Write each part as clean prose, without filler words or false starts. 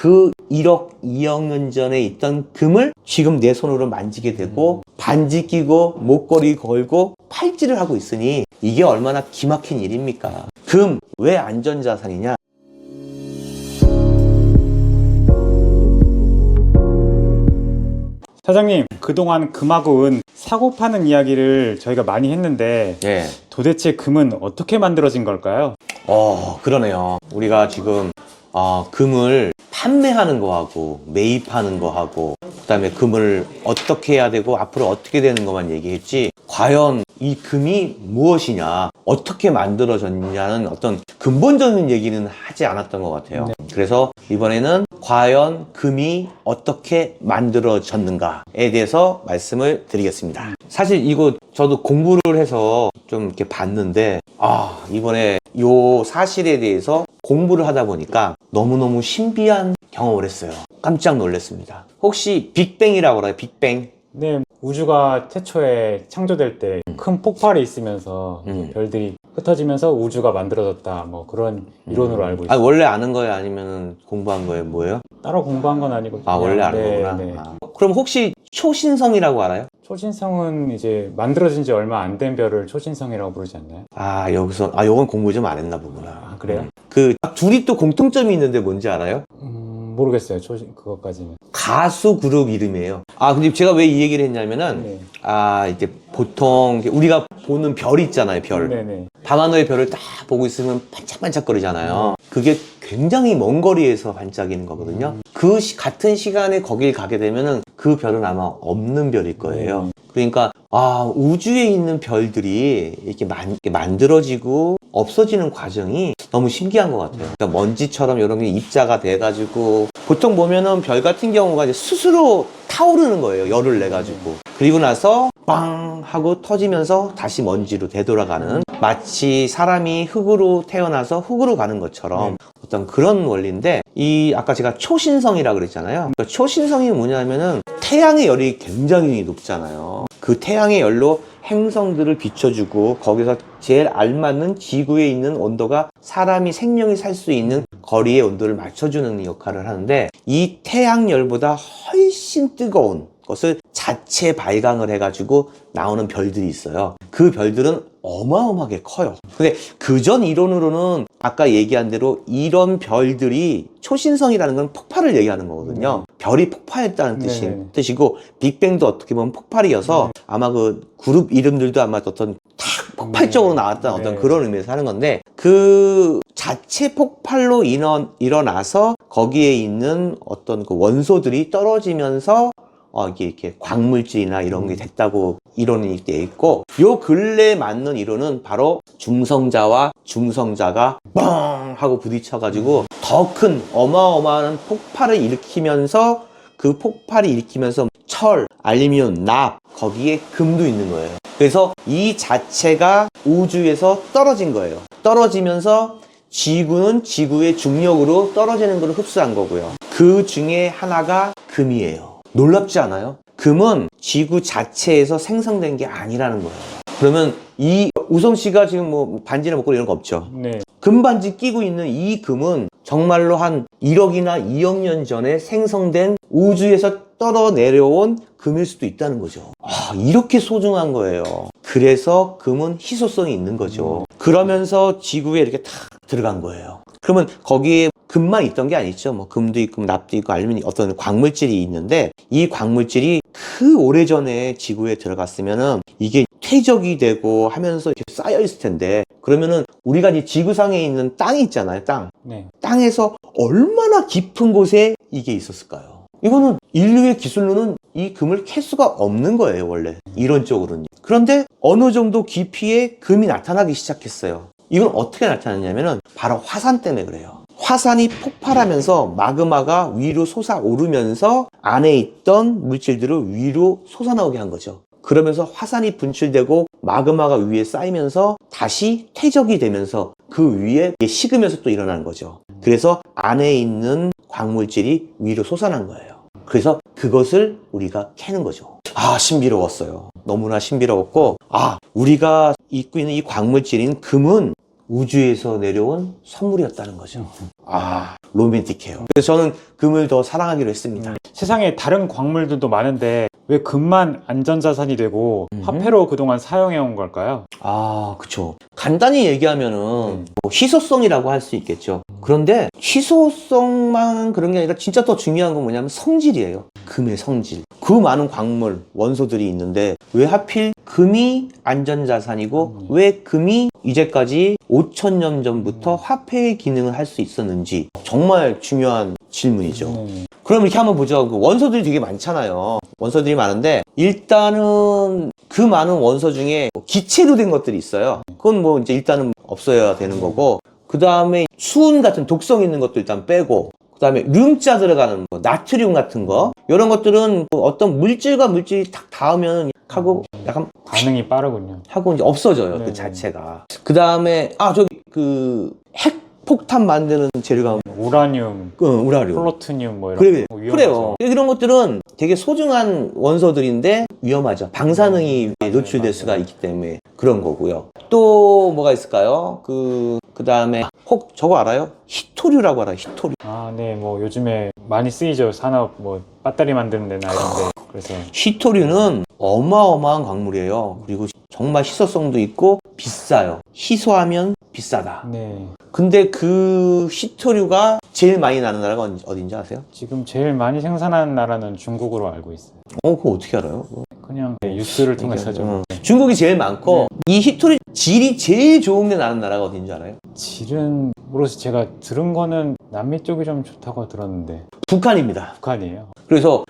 그 1억, 2억 년 전에 있던 금을 지금 내 손으로 만지게 되고 반지 끼고 목걸이 걸고 팔찌를 하고 있으니 이게 얼마나 기막힌 일입니까? 금 왜 안전자산이냐? 사장님, 그동안 금하고 은 사고 파는 이야기를 저희가 많이 했는데 예. 도대체 금은 어떻게 만들어진 걸까요? 그러네요. 우리가 지금 금을 판매하는 거하고 매입하는 거하고 그다음에 금을 어떻게 해야 되고 앞으로 어떻게 되는 것만 얘기했지, 과연 이 금이 무엇이냐, 어떻게 만들어졌냐는 어떤 근본적인 얘기는 하지 않았던 것 같아요. 네. 그래서 이번에는 과연 금이 어떻게 만들어졌는가에 대해서 말씀을 드리겠습니다. 사실 이거 저도 공부를 해서 좀 이렇게 봤는데 이번에 요 사실에 대해서 공부를 하다 보니까 너무너무 신비한 경험을 했어요. 깜짝 놀랐습니다. 혹시 빅뱅이라고 알아요? 빅뱅? 네, 우주가 태초에 창조될 때 큰 폭발이 있으면서 별들이 흩어지면서 우주가 만들어졌다, 뭐 그런 이론으로 알고 있어요. 원래 아는 거예요? 아니면 공부한 거예요? 뭐예요? 따로 공부한 건 아니고 원래 아는 네, 거구나. 네. 그럼 혹시 초신성이라고 알아요? 초신성은 이제 만들어진 지 얼마 안 된 별을 초신성이라고 부르지 않나요? 여기서 요건 공부 좀 안 했나 보구나. 그래요? 그 둘이 또 공통점이 있는데 뭔지 알아요? 모르겠어요. 그것까지는. 가수 그룹 이름이에요. 근데 제가 왜 이 얘기를 했냐면은 네. 이제 보통 우리가 보는 별 있잖아요. 별. 네네. 밤하늘의 별을 딱 보고 있으면 반짝반짝거리잖아요. 그게 굉장히 먼 거리에서 반짝이는 거거든요. 같은 시간에 거길 가게 되면은 그 별은 아마 없는 별일 거예요. 그러니까 우주에 있는 별들이 이렇게 만들어지고 없어지는 과정이 너무 신기한 것 같아요. 그러니까 먼지처럼 이런 게 입자가 돼가지고, 보통 보면은 별 같은 경우가 이제 스스로 타오르는 거예요. 열을 내가지고. 그리고 나서 빵 하고 터지면서 다시 먼지로 되돌아가는, 마치 사람이 흙으로 태어나서 흙으로 가는 것처럼 어떤 그런 원리인데, 아까 제가 초신성이라고 그랬잖아요. 그러니까 초신성이 뭐냐면은 태양의 열이 굉장히 높잖아요. 그 태양의 열로 행성들을 비춰주고 거기서 제일 알맞는 지구에 있는 온도가 사람이 생명이 살 수 있는 거리의 온도를 맞춰주는 역할을 하는데, 이 태양열보다 훨씬 뜨거운 것을 자체 발광을 해가지고 나오는 별들이 있어요. 그 별들은 어마어마하게 커요. 근데 그전 이론으로는 아까 얘기한 대로 이런 별들이 초신성이라는 건 폭발을 얘기하는 거거든요. 별이 폭발했다는 뜻이고, 빅뱅도 어떻게 보면 폭발이어서 아마 그 그룹 이름들도 아마 어떤 탁 폭발적으로 나왔다는 어떤 그런 의미에서 하는 건데, 그 자체 폭발로 일어나서 거기에 있는 어떤 그 원소들이 떨어지면서 이렇게 광물질이나 이런 게 됐다고 이론이 되어 있고, 요 근래에 맞는 이론은 바로 중성자와 중성자가 뻥 하고 부딪혀가지고 더 큰 어마어마한 폭발을 일으키면서, 그 폭발이 일으키면서 철, 알루미늄, 납, 거기에 금도 있는 거예요. 그래서 이 자체가 우주에서 떨어진 거예요. 떨어지면서 지구는 지구의 중력으로 떨어지는 걸 흡수한 거고요. 그 중에 하나가 금이에요. 놀랍지 않아요? 금은 지구 자체에서 생성된 게 아니라는 거예요. 그러면 우성 씨가 지금 뭐 반지나 목걸이 이런 거 없죠? 네. 금반지 끼고 있는 이 금은 정말로 한 1억이나 2억 년 전에 생성된 우주에서 떨어 내려온 금일 수도 있다는 거죠. 이렇게 소중한 거예요. 그래서 금은 희소성이 있는 거죠. 그러면서 지구에 이렇게 탁 들어간 거예요. 그러면 거기에 금만 있던 게 아니죠. 뭐 금도 있고 납도 있고 알루미늄, 어떤 광물질이 있는데, 이 광물질이 그 오래전에 지구에 들어갔으면은 이게 퇴적이 되고 하면서 이렇게 쌓여 있을 텐데, 그러면은 우리가 이제 지구상에 있는 땅이 있잖아요. 땅에서 얼마나 깊은 곳에 이게 있었을까요? 이거는 인류의 기술로는 이 금을 캘 수가 없는 거예요, 원래. 이론적으로는. 그런데 어느 정도 깊이에 금이 나타나기 시작했어요. 이건 어떻게 나타났냐면은 바로 화산 때문에 그래요. 화산이 폭발하면서 마그마가 위로 솟아오르면서 안에 있던 물질들을 위로 솟아나오게 한 거죠. 그러면서 화산이 분출되고 마그마가 위에 쌓이면서 다시 퇴적이 되면서 그 위에 식으면서 또 일어나는 거죠. 그래서 안에 있는 광물질이 위로 솟아난 거예요. 그래서 그것을 우리가 캐는 거죠. 신비로웠어요. 너무나 신비로웠고, 우리가 입고 있는 이 광물질인 금은 우주에서 내려온 선물이었다는 거죠. 아, 로맨틱해요. 그래서 저는 금을 더 사랑하기로 했습니다. 세상에 다른 광물들도 많은데 왜 금만 안전자산이 되고 화폐로 그동안 사용해온 걸까요? 아, 그쵸. 간단히 얘기하면은 뭐 희소성이라고 할 수 있겠죠. 그런데 희소성만 그런 게 아니라 진짜 더 중요한 건 뭐냐면 성질이에요. 금의 성질. 그 많은 광물, 원소들이 있는데 왜 하필 금이 안전자산이고 왜 금이 이제까지 5,000년 전부터 화폐의 기능을 할 수 있었는지 정말 중요한 질문이죠. 그럼 이렇게 한번 보죠. 그 원소들이 되게 많잖아요. 원소들이 많은데 일단은 그 많은 원소 중에 기체로 된 것들이 있어요. 그건 뭐 이제 일단은 없어야 되는 거고, 그 다음에 수은 같은 독성 있는 것도 일단 빼고, 그 다음에 륨자 들어가는 뭐 나트륨 같은 거, 이런 것들은 뭐 어떤 물질과 물질이 탁 닿으면 하고 약간 반응이 빠르군요. 하고 이제 없어져요. 네네. 그 자체가. 그 다음에 저기 그 핵폭탄 만드는 재료가 우라늄, 우라늄. 플루토늄 뭐 이런 그래, 거 위험하죠. 그래요. 이런 것들은 되게 소중한 원소들인데 위험하죠. 방사능이 노출될 맞아요. 수가 있기 때문에 그런 거고요. 또 뭐가 있을까요? 그 다음에 혹 저거 알아요? 히토류라고 알아요? 히토류. 아, 네, 뭐 요즘에 많이 쓰이죠. 산업 뭐 배터리 만드는 데나 이런데. 그래서 히토류는 어마어마한 광물이에요. 그리고 정말 희소성도 있고 비싸요. 희소하면 비싸다. 네, 근데 그 히토류가 제일 많이 나는 나라가 어딘지 아세요? 지금 제일 많이 생산하는 나라는 중국으로 알고 있어요. 그거 어떻게 알아요? 그냥 뉴스를 통해서죠. 중국이 제일 많고 이 히토류 질이 제일 좋은 데 나는 나라가 어딘지 알아요? 질은 모르겠어요. 제가 들은 거는 남미 쪽이 좀 좋다고 들었는데 북한입니다. 북한이에요. 그래서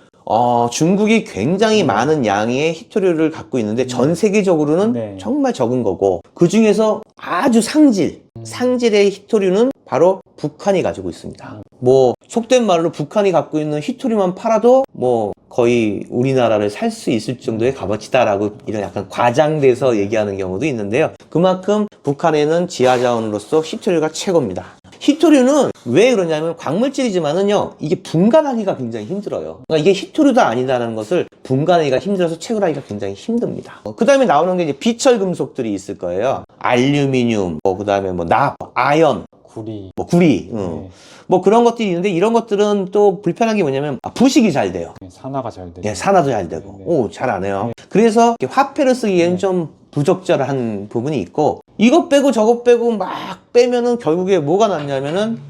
중국이 굉장히 많은 양의 히토류를 갖고 있는데 전 세계적으로는 네. 정말 적은 거고, 그 중에서 아주 상질의 히토류는 바로 북한이 가지고 있습니다. 뭐 속된 말로 북한이 갖고 있는 히토류만 팔아도 뭐 거의 우리나라를 살 수 있을 정도의 값어치다라고 이런 약간 과장돼서 얘기하는 경우도 있는데요. 그만큼 북한에는 지하자원으로서 히토류가 최고입니다. 히토류는 왜 그러냐면 광물질이지만은요, 이게 분간하기가 굉장히 힘들어요. 그러니까 이게 히토류다 아니다라는 것을 분간하기가 힘들어서 채굴하기가 굉장히 힘듭니다. 그 다음에 나오는 게 이제 비철 금속들이 있을 거예요. 알루미늄, 그 다음에 납, 아연, 구리. 구리, 네. 뭐 그런 것들이 있는데, 이런 것들은 또 불편한 게 뭐냐면 부식이 잘 돼요. 산화가 잘 되죠. 예, 산화도 잘 되고. 네. 오, 잘 안 해요. 그래서 이렇게 화폐를 쓰기에는 좀 부적절한 부분이 있고, 이것 빼고 저것 빼고 막 빼면은 결국에 뭐가 남냐면은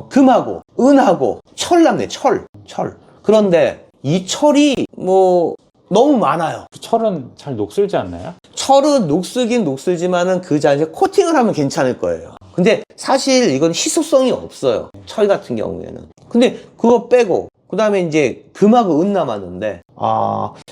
금하고 은하고 철 남네. 철. 그런데 이 철이 뭐 너무 많아요. 철은 잘 녹슬지 않나요? 철은 녹슬긴 녹슬지만은 그 자리에 코팅을 하면 괜찮을 거예요. 근데 사실 이건 희소성이 없어요. 철 같은 경우에는. 근데 그거 빼고 그 다음에 이제 금하고 은 남았는데,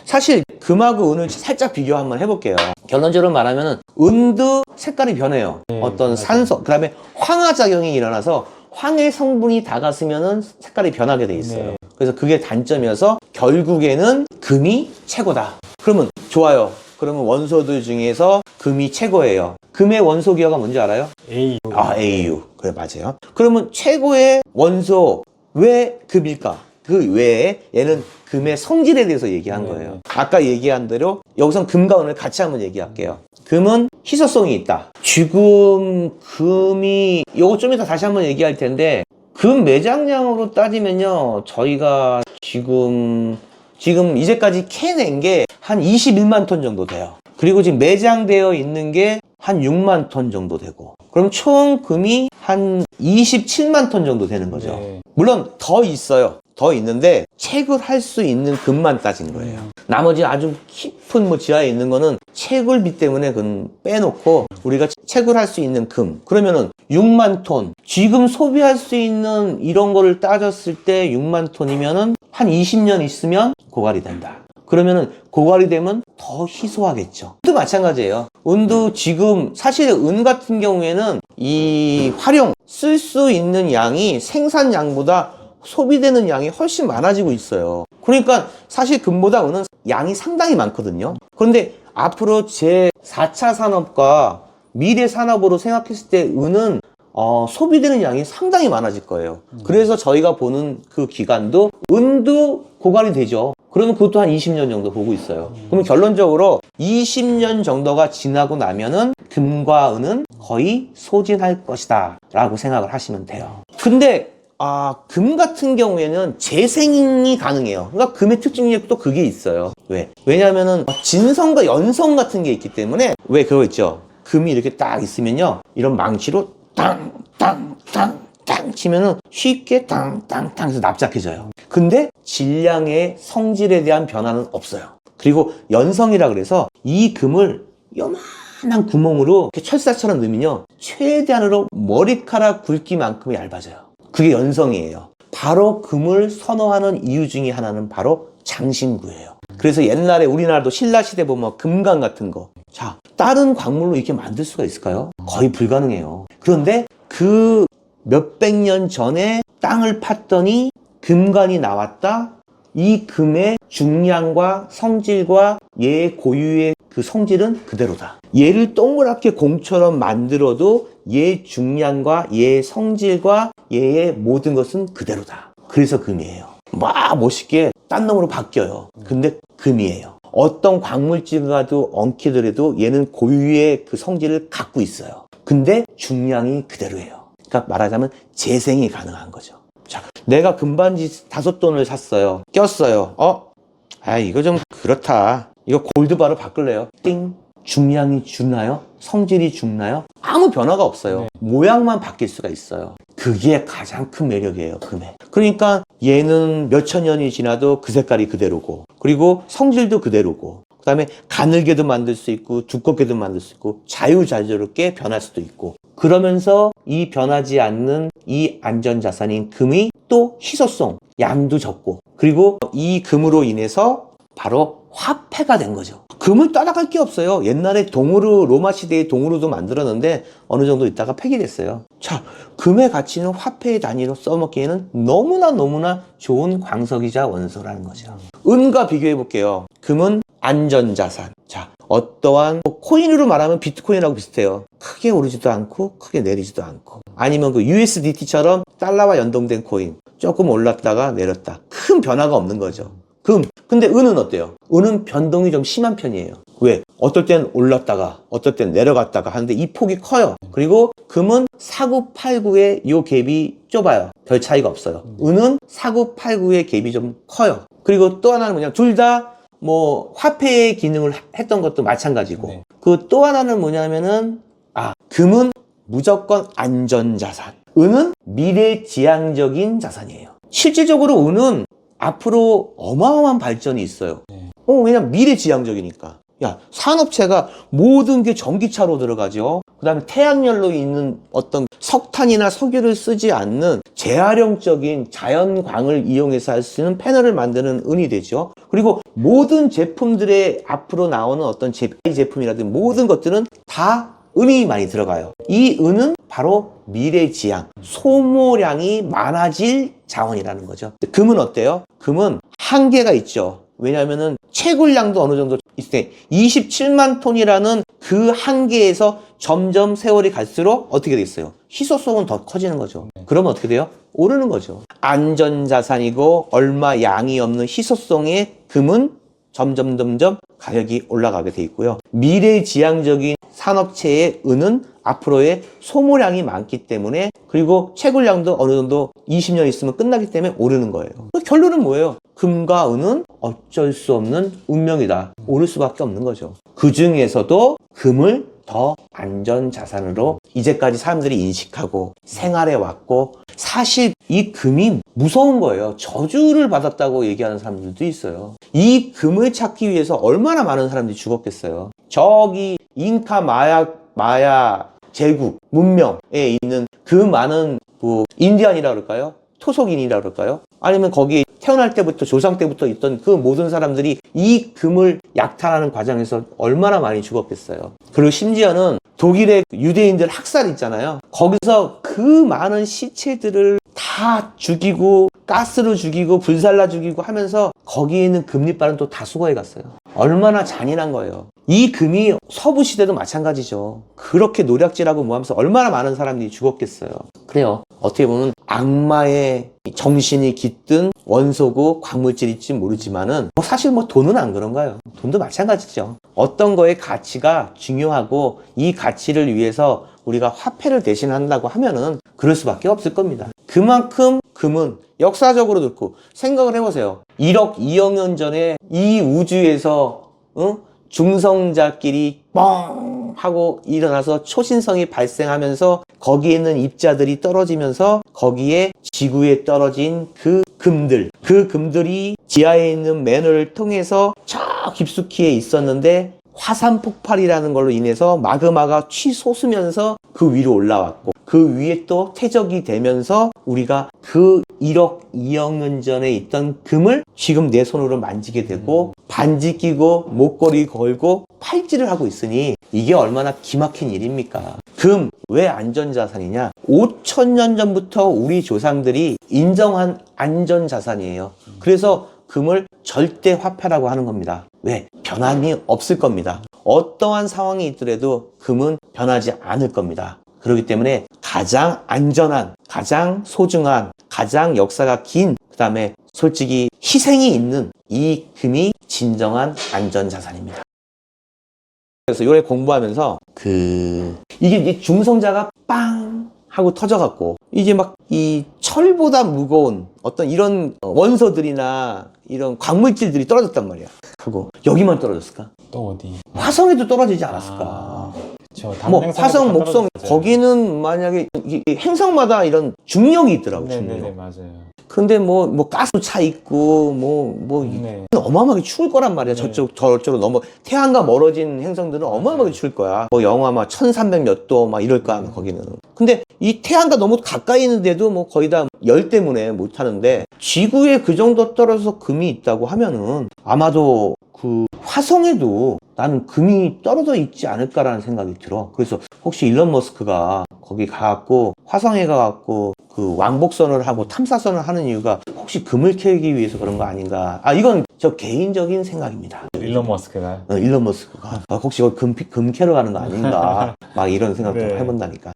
사실 금하고 은을 살짝 비교 한번 해볼게요. 결론적으로 말하면은 은도 색깔이 변해요. 네, 어떤 맞아요. 산소, 그 다음에 황화작용이 일어나서 황의 성분이 닿았으면은 색깔이 변하게 돼 있어요. 네. 그래서 그게 단점이어서 결국에는 금이 최고다. 그러면 좋아요. 그러면 원소들 중에서 금이 최고예요. 금의 원소 기호가 뭔지 알아요? A. AU. 그래, 맞아요. 그러면 최고의 원소, 왜 금일까? 그 외에 얘는 금의 성질에 대해서 얘기한 거예요. 아까 얘기한 대로 여기선 금과 은을 같이 한번 얘기할게요. 금은 희소성이 있다. 지금 금이, 요거 좀 이따 다시 한번 얘기할 텐데, 금 매장량으로 따지면요, 저희가 지금 이제까지 캐낸 게 한 21만 톤 정도 돼요. 그리고 지금 매장되어 있는 게 한 6만 톤 정도 되고, 그럼 총 금이 한 27만 톤 정도 되는 거죠. 네. 물론 더 있어요. 더 있는데 채굴할 수 있는 금만 따진 거예요. 나머지 아주 깊은 뭐 지하에 있는 거는 채굴비 때문에 그건 빼놓고 우리가 채굴할 수 있는 금, 그러면은 6만 톤, 지금 소비할 수 있는 이런 거를 따졌을 때 6만 톤이면은 한 20년 있으면 고갈이 된다. 그러면은 고갈이 되면 더 희소하겠죠. 은도 마찬가지예요. 은도 지금 사실 은 같은 경우에는 이 쓸 수 있는 양이 생산량보다 소비되는 양이 훨씬 많아지고 있어요. 그러니까 사실 금보다 은은 양이 상당히 많거든요. 그런데 앞으로 제 4차 산업과 미래 산업으로 생각했을 때 은은 소비되는 양이 상당히 많아질 거예요. 그래서 저희가 보는 그 기간도 은도 고갈이 되죠. 그러면 그것도 한 20년 정도 보고 있어요. 그러면 결론적으로 20년 정도가 지나고 나면은 금과 은은 거의 소진할 것이다 라고 생각을 하시면 돼요. 근데 금 같은 경우에는 재생이 가능해요. 그러니까 금의 특징이 또 그게 있어요. 왜? 왜냐하면은 진성과 연성 같은 게 있기 때문에, 왜 그거 있죠? 금이 이렇게 딱 있으면요, 이런 망치로 땅 치면은 쉽게 땅 해서 납작해져요. 근데 질량의 성질에 대한 변화는 없어요. 그리고 연성이라 그래서 이 금을 요만한 구멍으로 이렇게 철사처럼 넣으면요, 최대한으로 머리카락 굵기만큼 얇아져요. 그게 연성이에요. 바로 금을 선호하는 이유 중에 하나는 바로 장신구예요. 그래서 옛날에 우리나라도 신라시대 보면 금강 같은 거, 자, 다른 광물로 이렇게 만들 수가 있을까요? 거의 불가능해요. 그런데 그 몇백 년 전에 땅을 팠더니 금관이 나왔다. 이 금의 중량과 성질과 얘의 고유의 그 성질은 그대로다. 얘를 동그랗게 공처럼 만들어도 얘의 중량과 얘의 성질과 얘의 모든 것은 그대로다. 그래서 금이에요. 막 멋있게 딴 놈으로 바뀌어요. 근데 금이에요. 어떤 광물질과도 엉키더라도 얘는 고유의 그 성질을 갖고 있어요. 근데 중량이 그대로예요. 그러니까 말하자면 재생이 가능한 거죠. 자, 내가 금반지 5돈을 샀어요. 꼈어요. 이거 좀 그렇다. 이거 골드바로 바꿀래요. 띵. 중량이 죽나요? 성질이 죽나요? 아무 변화가 없어요. 네. 모양만 바뀔 수가 있어요. 그게 가장 큰 매력이에요, 금에. 그러니까 얘는 몇천 년이 지나도 그 색깔이 그대로고, 그리고 성질도 그대로고, 그 다음에 가늘게도 만들 수 있고 두껍게도 만들 수 있고 자유자재롭게 변할 수도 있고, 그러면서 이 변하지 않는 이 안전자산인 금이 또 희소성, 양도 적고, 그리고 이 금으로 인해서 바로 화폐가 된 거죠. 금을 따라갈 게 없어요. 옛날에 동으로, 로마 시대에 동으로도 만들었는데 어느 정도 있다가 폐기됐어요. 자, 금의 가치는 화폐의 단위로 써먹기에는 너무나 좋은 광석이자 원소라는 거죠. 은과 비교해 볼게요. 금은 안전자산. 자, 어떠한 코인으로 말하면 비트코인하고 비슷해요. 크게 오르지도 않고 크게 내리지도 않고, 아니면 그 USDT처럼 달러와 연동된 코인, 조금 올랐다가 내렸다, 큰 변화가 없는 거죠. 근데 은은 어때요? 은은 변동이 좀 심한 편이에요. 왜? 어떨 땐 올랐다가 어떨 땐 내려갔다가 하는데 이 폭이 커요. 그리고 금은 4989의 요 갭이 좁아요. 별 차이가 없어요. 은은 4989의 갭이 좀 커요. 그리고 또 하나는 뭐냐, 둘 다 뭐 화폐의 기능을 했던 것도 마찬가지고, 네. 그 또 하나는 뭐냐면은 금은 무조건 안전자산, 은은 미래지향적인 자산이에요. 실질적으로 은은 앞으로 어마어마한 발전이 있어요. 왜냐면 미래지향적이니까. 야, 산업체가 모든 게 전기차로 들어가죠. 그 다음에 태양열로 있는 어떤 석탄이나 석유를 쓰지 않는 재활용적인 자연광을 이용해서 할 수 있는 패널을 만드는 은이 되죠. 그리고 모든 제품들의 앞으로 나오는 어떤 제품이라든지 모든 것들은 다 은이 많이 들어가요. 이 은은 바로 미래지향, 소모량이 많아질 자원이라는 거죠. 금은 어때요? 금은 한계가 있죠. 왜냐하면은 채굴량도 어느 정도 있을 때 27만 톤이라는 그 한계에서 점점 세월이 갈수록 어떻게 되겠어요? 희소성은 더 커지는 거죠. 그러면 어떻게 돼요? 오르는 거죠. 안전자산이고 얼마 양이 없는 희소성의 금은 점점 가격이 올라가게 돼 있고요. 미래지향적인 산업체의 은은 앞으로의 소모량이 많기 때문에, 그리고 채굴량도 어느 정도 20년 있으면 끝나기 때문에 오르는 거예요. 결론은 뭐예요? 금과 은은 어쩔 수 없는 운명이다. 오를 수밖에 없는 거죠. 그 중에서도 금을 더 안전자산으로 이제까지 사람들이 인식하고 생활해 왔고, 사실 이 금이 무서운 거예요. 저주를 받았다고 얘기하는 사람들도 있어요. 이 금을 찾기 위해서 얼마나 많은 사람들이 죽었겠어요. 저기 잉카 마야 제국 문명에 있는 그 많은 인디안이라 그럴까요? 토속인이라 그럴까요? 아니면 거기에 태어날 때부터 조상 때부터 있던 그 모든 사람들이 이 금을 약탈하는 과정에서 얼마나 많이 죽었겠어요. 그리고 심지어는 독일의 유대인들 학살 있잖아요. 거기서 그 많은 시체들을 다 죽이고 가스로 죽이고 불살라 죽이고 하면서 거기에 있는 금리빨은 또 다 수거해 갔어요. 얼마나 잔인한 거예요. 이 금이 서부 시대도 마찬가지죠. 그렇게 노략질하고 뭐 하면서 얼마나 많은 사람들이 죽었겠어요. 그래요. 어떻게 보면 악마의 정신이 깃든 원소고 광물질일지 모르지만은 사실 뭐 돈은 안 그런가요? 돈도 마찬가지죠. 어떤 거의 가치가 중요하고 이 가치를 위해서 우리가 화폐를 대신한다고 하면은 그럴 수밖에 없을 겁니다. 그만큼 금은 역사적으로 그렇고 생각을 해보세요. 1억 2억 년 전에 이 우주에서 중성자끼리 뻥 하고 일어나서 초신성이 발생하면서 거기에 있는 입자들이 떨어지면서 거기에 지구에 떨어진 그 금들이 지하에 있는 매너를 통해서 저 깊숙이에 있었는데 화산 폭발이라는 걸로 인해서 마그마가 치솟으면서 그 위로 올라왔고 그 위에 또 퇴적이 되면서 우리가 그 1억 2억 년 전에 있던 금을 지금 내 손으로 만지게 되고 반지 끼고 목걸이 걸고 팔찌를 하고 있으니 이게 얼마나 기막힌 일입니까? 금 왜 안전자산이냐? 5,000년 전부터 우리 조상들이 인정한 안전자산이에요. 그래서 금을 절대 화폐라고 하는 겁니다. 왜? 변함이 없을 겁니다. 어떠한 상황이 있더라도 금은 변하지 않을 겁니다. 그렇기 때문에 가장 안전한, 가장 소중한, 가장 역사가 긴, 그 다음에 솔직히 희생이 있는 이 금이 진정한 안전자산입니다. 그래서 요래 공부하면서 이게 이제 중성자가 빵 하고 터져갖고 이제 막 이 철보다 무거운 어떤 이런 원소들이나 이런 광물질들이 떨어졌단 말이야. 하고 여기만 떨어졌을까? 또 어디? 화성에도 떨어지지 않았을까? 그쵸. 뭐 다른 화성, 행성에도 목성 떨어졌죠. 거기는 만약에 이 행성마다 이런 중력이 있더라고. 네네네, 중력. 맞아요. 근데 뭐 가스 차 있고 뭐 네. 어마어마하게 추울 거란 말이야. 네. 저쪽으로 넘어 태양과 멀어진 행성들은 어마어마하게 추울 거야. 뭐 영하 막 1300 몇 도 막 이럴 거야 거기는. 근데 이 태양과 너무 가까이 있는데도 뭐 거의 다 열 때문에 못 하는데 지구에 그 정도 떨어져서 금이 있다고 하면은 아마도 그 화성에도 나는 금이 떨어져 있지 않을까라는 생각이 들어. 그래서 혹시 일론 머스크가 거기 가갖고 화성에 가갖고 그 왕복선을 하고 탐사선을 하는 이유가 혹시 금을 캐기 위해서 그런 거 아닌가? 이건 저 개인적인 생각입니다. 일론 머스크가. 일론 머스크가 혹시 금 캐러 가는 거 아닌가? 막 이런 생각도 네. 해본다니까.